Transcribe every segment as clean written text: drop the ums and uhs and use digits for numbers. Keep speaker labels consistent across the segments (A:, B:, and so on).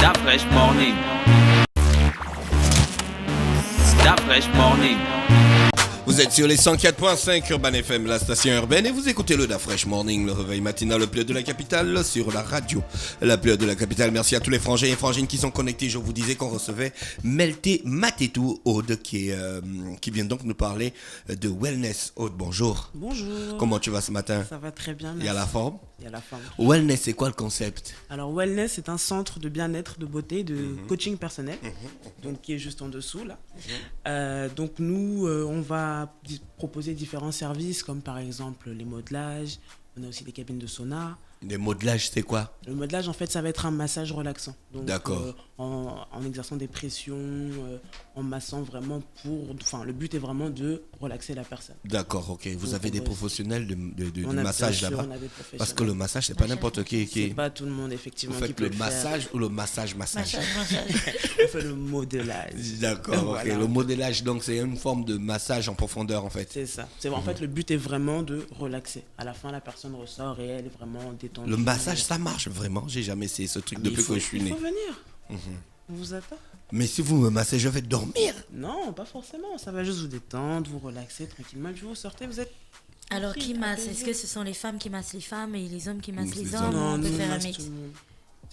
A: Da Fresh Morning. Da Fresh Morning.
B: Vous êtes sur les 104.5 Urban FM, la station urbaine, et vous écoutez le Da Fresh Morning, le réveil matinal, le plus de la capitale, sur la radio. La plus de la capitale, merci à tous les frangins et frangines qui sont connectés. Je vous disais qu'on recevait Melté Matetou Aude, qui vient donc nous parler de wellness. Aude, bonjour.
C: Bonjour.
B: Comment tu vas ce matin?
C: Ça va très bien, merci.
B: Il y a la forme?
C: Il y a la forme.
B: Wellness, c'est quoi le concept?
C: Alors, Wellness, c'est un centre de bien-être, de beauté, de coaching personnel, donc qui est juste en dessous, là. Donc, nous, on va proposer différents services, comme par exemple les modelages. On a aussi des cabines de sauna.
B: Les modelages, c'est quoi?
C: Le modelage, en fait, ça va être un massage relaxant. Donc,
B: D'accord.
C: En exerçant des pressions, en massant vraiment le but est vraiment de relaxer la personne.
B: D'accord, ok. Vous
C: Donc,
B: avez des professionnels du
C: On a,
B: massage
C: bien sûr,
B: là-bas?
C: on a des professionnels.
B: Parce que le massage, c'est pas n'importe qui.
C: C'est pas tout le monde, effectivement,
B: Vous
C: qui
B: faites
C: peut
B: le
C: le
B: massage
C: faire.
B: ou le massage?
C: On fait le modelage.
B: D'accord, ok.
C: Voilà.
B: Le modélage, donc c'est une forme de massage en profondeur en fait.
C: C'est ça. En fait, le but est vraiment de relaxer. À la fin, la personne ressort et elle est vraiment détendue.
B: Le massage, ça marche vraiment. J'ai jamais essayé ce truc depuis que je suis
C: Il
B: né.
C: faut venir. On vous attend.
B: Mais si vous me massez, je vais dormir.
C: Non, pas forcément. Ça va juste vous détendre, vous relaxer tranquillement. Et puis vous sortez, vous êtes...
D: Alors, qui masse?
C: apaisé.
D: Est-ce que ce sont les femmes qui massent les femmes et les hommes qui massent
B: Les
D: les
B: hommes.
D: hommes?
C: Non,
D: On peut
C: nous, on
D: faire un
C: masse
D: mix.
C: tout le monde.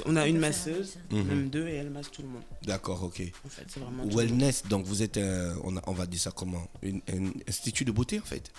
C: On a une
D: peut faire un
C: masseuse,
D: mix.
C: même deux, et elle masse tout le monde.
B: D'accord, ok.
C: En fait, c'est vraiment tout le monde.
B: Wellness, donc vous êtes, on va dire ça comment, un institut de beauté en fait.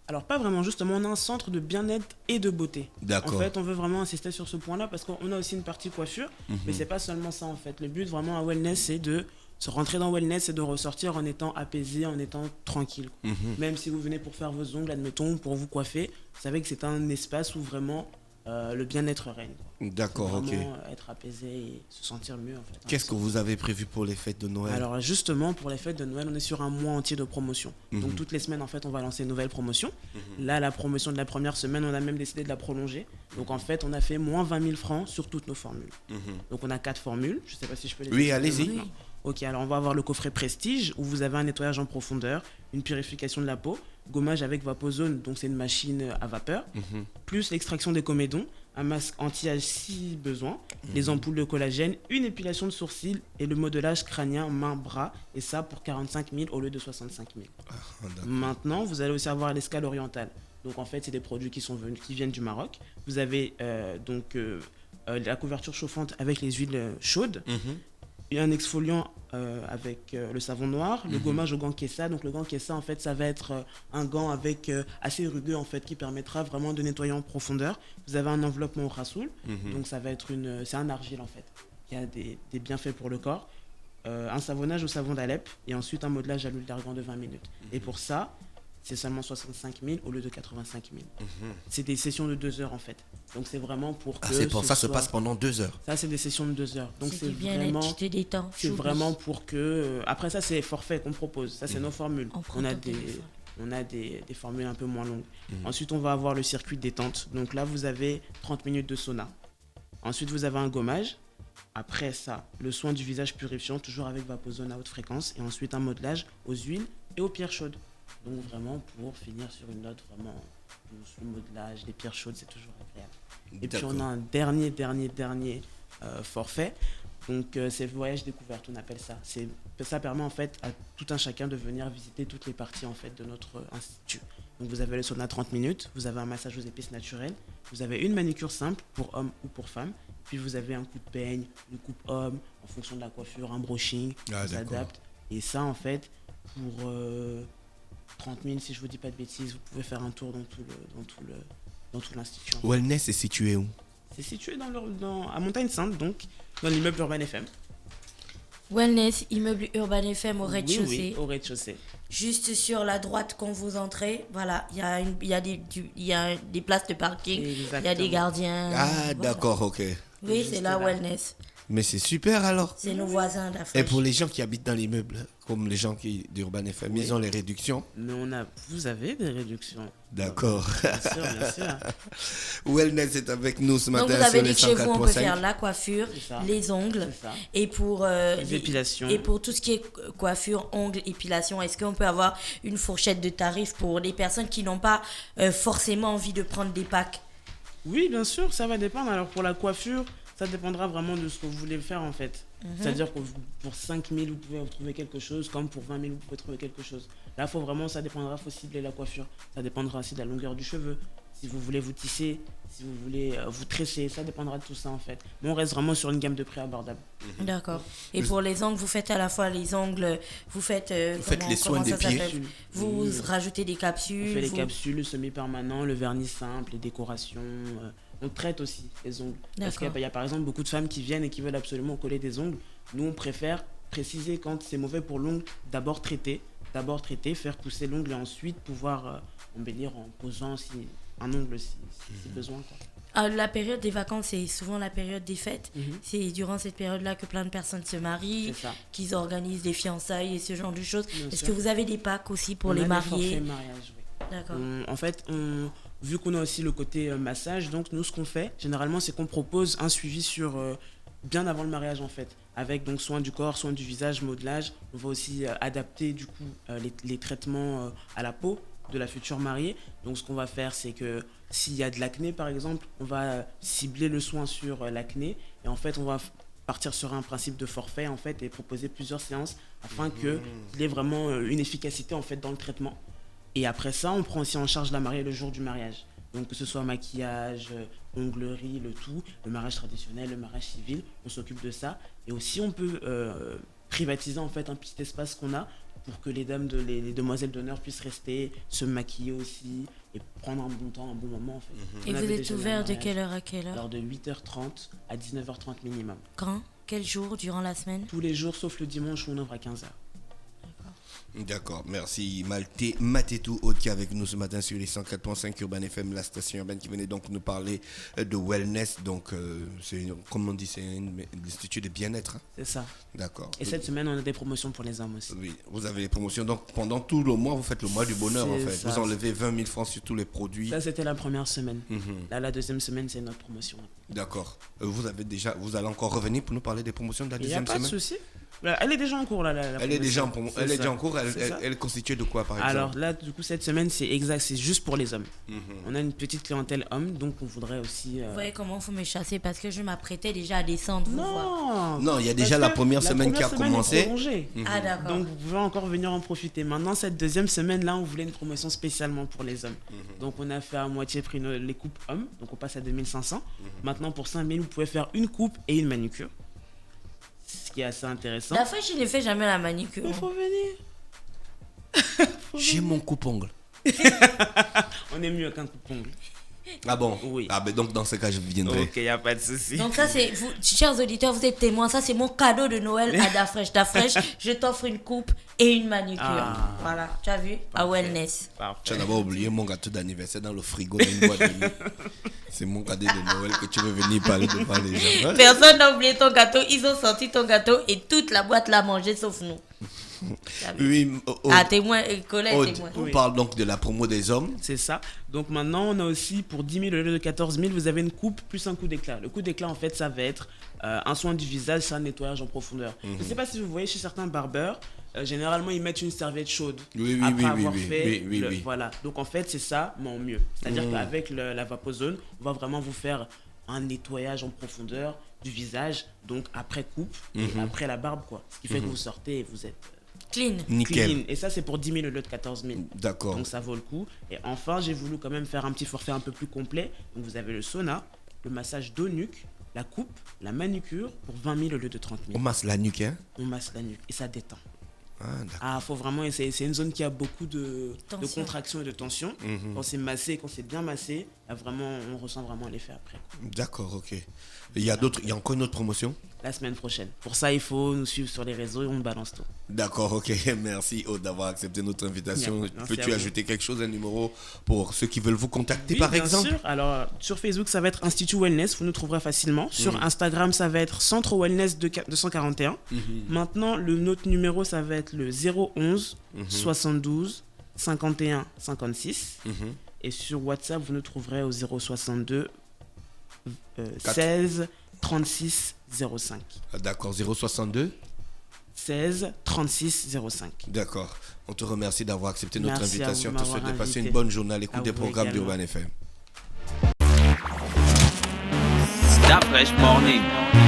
C: Alors, pas vraiment, justement, on a un centre de bien-être et de beauté.
B: D'accord.
C: En fait, on veut vraiment insister sur ce point-là parce qu'on a aussi une partie coiffure, mais c'est pas seulement ça en fait. Le but vraiment à Wellness, c'est de se rentrer dans Wellness et de ressortir en étant apaisé, en étant tranquille. Même si vous venez pour faire vos ongles, admettons, pour vous coiffer, vous savez que c'est un espace où vraiment le bien-être règne.
B: D'accord, ok.
C: Vraiment être apaisé et se sentir mieux en fait.
B: Qu'est-ce que vous avez prévu pour les fêtes de Noël?
C: Alors justement, pour les fêtes de Noël, on est sur un mois entier de promotion. Donc toutes les semaines, en fait, on va lancer une nouvelle promotion. Là, la promotion de la première semaine, on a même décidé de la prolonger. Donc en fait, on a fait moins 20 000 francs sur toutes nos formules. Donc on a 4 formules. Je ne sais pas si je peux les
B: Oui,
C: expliquer
B: allez-y.
C: maintenant. Ok, alors on va avoir le coffret Prestige où vous avez un nettoyage en profondeur, une purification de la peau, gommage avec Vaposone, donc c'est une machine à vapeur, plus l'extraction des comédons, un masque anti-âge si besoin, les ampoules de collagène, une épilation de sourcils et le modelage crânien main-bras, et ça pour 45 000 au lieu de 65 000.
B: D'accord.
C: Maintenant, vous allez aussi avoir l'escale orientale. Donc en fait, c'est des produits qui viennent du Maroc. Vous avez la couverture chauffante avec les huiles chaudes, et un exfoliant avec le savon noir, le gommage au gant Kessa. Donc le gant Kessa, en fait, ça va être un gant avec assez rugueux, en fait, qui permettra vraiment de nettoyer en profondeur. Vous avez un enveloppement au rassoul, donc ça va être c'est un argile, en fait, qui a des bienfaits pour le corps. Un savonnage au savon d'Alep et ensuite un modelage à l'huile d'argan de 20 minutes. Et pour ça, c'est seulement 65 000 au lieu de 85 000. C'est des sessions de 2 heures en fait. Donc c'est vraiment pour que
B: Ça se passe pendant 2 heures.
C: Ça, c'est des sessions de 2 heures. Donc c'est
D: du bien-être,
C: vraiment...
D: tu te détends.
C: C'est vraiment pour que... Après ça, c'est forfait qu'on propose. Ça, c'est nos formules.
D: prend
C: On a
D: ton téléphone.
C: on a des formules un peu moins longues. Ensuite, on va avoir le circuit de détente. Donc là, vous avez 30 minutes de sauna. Ensuite, vous avez un gommage. Après ça, le soin du visage purifiant, toujours avec Vaposone à haute fréquence. Et ensuite, un modelage aux huiles et aux pierres chaudes. Donc vraiment, pour finir sur une note vraiment douce, le modelage, les pierres chaudes, c'est toujours agréable. Et puis, on a un dernier forfait. Donc, c'est voyage découverte, on appelle ça. Ça permet en fait à tout un chacun de venir visiter toutes les parties en fait de notre institut. Donc, vous avez le sauna 30 minutes, vous avez un massage aux épices naturelles, vous avez une manicure simple pour homme ou pour femme, puis vous avez un coup de peigne, une coupe homme, en fonction de la coiffure, un brushing, on s'adapte. Et ça, en fait, pour 30 000, si je vous dis pas de bêtises, vous pouvez faire un tour dans tout l'institut.
B: Wellness est situé où?
C: C'est situé à Montagne-Sainte, donc dans l'immeuble Urban FM.
D: Wellness, immeuble Urban FM au rez-de-chaussée.
C: Oui, au rez-de-chaussée.
D: Juste sur la droite quand vous entrez, voilà, il y a des places de parking, il y a
C: Exactement.
D: des gardiens.
B: Ah,
D: voilà.
B: d'accord, ok.
D: Oui,
C: Juste
D: c'est là
C: là.
D: Wellness.
B: Mais c'est super alors.
D: C'est nos voisins
B: Et
D: d'Afrique.
B: pour les gens qui habitent dans l'immeuble, comme les gens d'Urban FM, ils ont les réductions.
C: Mais vous avez des réductions.
B: D'accord.
C: Bien sûr, bien sûr.
B: Wellness est avec nous ce matin
D: Donc vous avez
B: sur
D: dit
B: les
D: que chez vous on peut
B: 104.5.
D: faire la coiffure,
C: C'est ça.
D: les ongles
C: C'est ça.
D: et pour
C: Les épilations.
D: et pour tout ce qui est coiffure, ongles, épilation, est-ce qu'on peut avoir une fourchette de tarifs pour les personnes qui n'ont pas forcément envie de prendre des packs?
C: Oui, bien sûr, ça va dépendre. Alors pour la coiffure, Ça dépendra vraiment de ce que vous voulez faire en fait. C'est-à-dire que pour 5 000, vous pouvez trouver quelque chose, comme pour 20 000, vous pouvez trouver quelque chose. Là, ça dépendra, faut cibler la coiffure. Ça dépendra aussi de la longueur du cheveu. Si vous voulez vous tisser, si vous voulez vous tresser, ça dépendra de tout ça en fait. Mais on reste vraiment sur une gamme de prix abordable.
D: D'accord. Et pour les ongles, vous faites à la fois les ongles, vous faites
B: les soins des pieds.
D: Vous rajoutez des
C: On
D: capsules.
C: fait les capsules, le semi-permanent, le vernis simple, les décorations. On traite aussi les ongles. Parce qu'il y a par exemple beaucoup de femmes qui viennent et qui veulent absolument coller des ongles. Nous, on préfère préciser quand c'est mauvais pour l'ongle, d'abord traiter, faire pousser l'ongle et ensuite pouvoir embellir en posant un ongle si besoin. Quoi.
D: La période des vacances, c'est souvent la période des fêtes. C'est durant cette période-là que plein de personnes se marient, qu'ils organisent des fiançailles et ce genre de choses. Est-ce que vous avez des packs aussi pour les mariés?
C: Mariage, oui.
D: D'accord.
C: En fait, vu qu'on a aussi le côté massage, donc nous, ce qu'on fait, généralement, c'est qu'on propose un suivi sur bien avant le mariage, en fait, avec donc soins du corps, soins du visage, modelage. On va aussi adapter, du coup, les traitements à la peau de la future mariée. Donc, ce qu'on va faire, c'est que s'il y a de l'acné, par exemple, on va cibler le soin sur l'acné. Et en fait, on va partir sur un principe de forfait, en fait, et proposer plusieurs séances afin qu'il y ait vraiment une efficacité, en fait, dans le traitement. Et après ça, on prend aussi en charge la mariée le jour du mariage. Donc que ce soit maquillage, onglerie, le tout, le mariage traditionnel, le mariage civil, on s'occupe de ça. Et aussi, on peut privatiser en fait un petit espace qu'on a pour que les demoiselles d'honneur puissent rester, se maquiller aussi et prendre un bon temps, un bon moment en fait.
D: Et vous êtes ouvert de quelle heure à quelle heure?
C: Alors de 8h30 à 19h30 minimum.
D: Quand? Quel jour durant la semaine?
C: Tous les jours sauf le dimanche où on ouvre à 15h.
B: D'accord, merci Malte Matetou Haute qui est avec nous ce matin sur les 104.5 Urban FM, la station urbaine qui venait donc nous parler de wellness. Donc, comme on dit, c'est un institut de bien-être. Hein?
C: C'est ça.
B: D'accord.
C: Et cette semaine, on a des promotions pour les hommes aussi.
B: Oui, vous avez des promotions. Donc, pendant tout le mois, vous faites le mois du bonheur en fait. Ça. Vous enlevez 20 000 francs sur tous les produits.
C: Ça, c'était la première semaine. Là, la deuxième semaine, c'est notre promotion.
B: D'accord. Vous allez encore revenir pour nous parler des promotions de la deuxième semaine?
C: Il n'y a pas de souci. Elle est déjà en cours, là.
B: Elle est déjà en cours. Elle est constituée de quoi, par exemple?
C: Alors là, du coup, cette semaine, c'est juste pour les hommes. On a une petite clientèle homme, donc on voudrait aussi...
D: Vous voyez comment il faut me chasser parce que je m'apprêtais déjà à descendre vous voir.
B: Non, il y a déjà la première semaine qui a commencé.
D: Ah d'accord.
C: Donc vous pouvez encore venir en profiter. Maintenant, cette deuxième semaine-là, on voulait une promotion spécialement pour les hommes. Donc on a fait à moitié prix les coupes hommes, donc on passe à 2500. Maintenant, pour 5000, vous pouvez faire une coupe et une manucure. Ce qui est assez intéressant.
D: La fois, je ne fais jamais la manucure.
C: Il faut venir.
B: J'ai mon coupe-ongle.
C: On est mieux qu'un coupe-ongle.
B: Ah bon?
C: Oui.
B: Ah ben donc dans ce cas, je viendrai.
C: Ok, il n'y a pas de souci.
D: Donc ça, c'est vous, chers auditeurs, vous êtes témoins. Ça, c'est mon cadeau de Noël à Dafresh. Dafresh, je t'offre une coupe et une manucure. Voilà, tu as vu? À Wellness.
B: Tu as d'abord oublié mon gâteau d'anniversaire dans le frigo d'une boîte de nuit. C'est mon cadeau de Noël que tu veux venir parler devant les gens. Hein?
D: Personne n'a oublié ton gâteau. Ils ont sorti ton gâteau et toute la boîte l'a mangé sauf nous.
B: Oui,
D: témoin, collègue, témoin.
B: On parle donc de la promo des hommes.
C: C'est ça. Donc maintenant, on a aussi pour 10 000 au lieu de 14 000, vous avez une coupe plus un coup d'éclat. Le coup d'éclat, en fait, ça va être un soin du visage, c'est un nettoyage en profondeur. Je ne sais pas si vous voyez chez certains barbeurs, généralement, ils mettent une serviette chaude après avoir fait. Voilà. Donc en fait, c'est ça, mais en mieux. C'est-à-dire qu'avec la Vapozone, on va vraiment vous faire un nettoyage en profondeur du visage, donc après coupe et après la barbe, quoi. Ce qui fait que vous sortez et vous êtes...
D: Clean.
B: Nickel.
C: Clean. Et ça, c'est pour 10 000 au lieu de 14 000.
B: D'accord.
C: Donc ça vaut le coup. Et enfin, j'ai voulu quand même faire un petit forfait un peu plus complet. Donc vous avez le sauna, le massage dos nuque, la coupe, la manucure pour 20 000 au lieu de 30 000.
B: On masse la nuque, hein?
C: On masse la nuque et ça détend.
B: Ah,
C: faut vraiment essayer. C'est une zone qui a beaucoup de contraction et de tension. Quand c'est massé, quand c'est bien massé, on ressent vraiment l'effet après.
B: D'accord, ok. Il y a encore une autre promotion?
C: La semaine prochaine. Pour ça, il faut nous suivre sur les réseaux et on balance tout.
B: D'accord, ok. Merci Aude d'avoir accepté notre invitation. Peux-tu ajouter quelque chose, un numéro pour ceux qui veulent vous contacter par exemple?
C: Bien sûr. Alors, sur Facebook, ça va être Institut Wellness, vous nous trouverez facilement. Sur Instagram, ça va être Centre Wellness 241. Maintenant, notre numéro, ça va être le 011 72 51 56. Et sur WhatsApp, vous nous trouverez au 062 16 36 05.
B: D'accord, 062
C: 16 36 05.
B: D'accord. On te remercie d'avoir accepté notre invitation. On te souhaite de passer une bonne journée à l'écoute des programmes d'Urban FM.
A: Da Fresh Morning.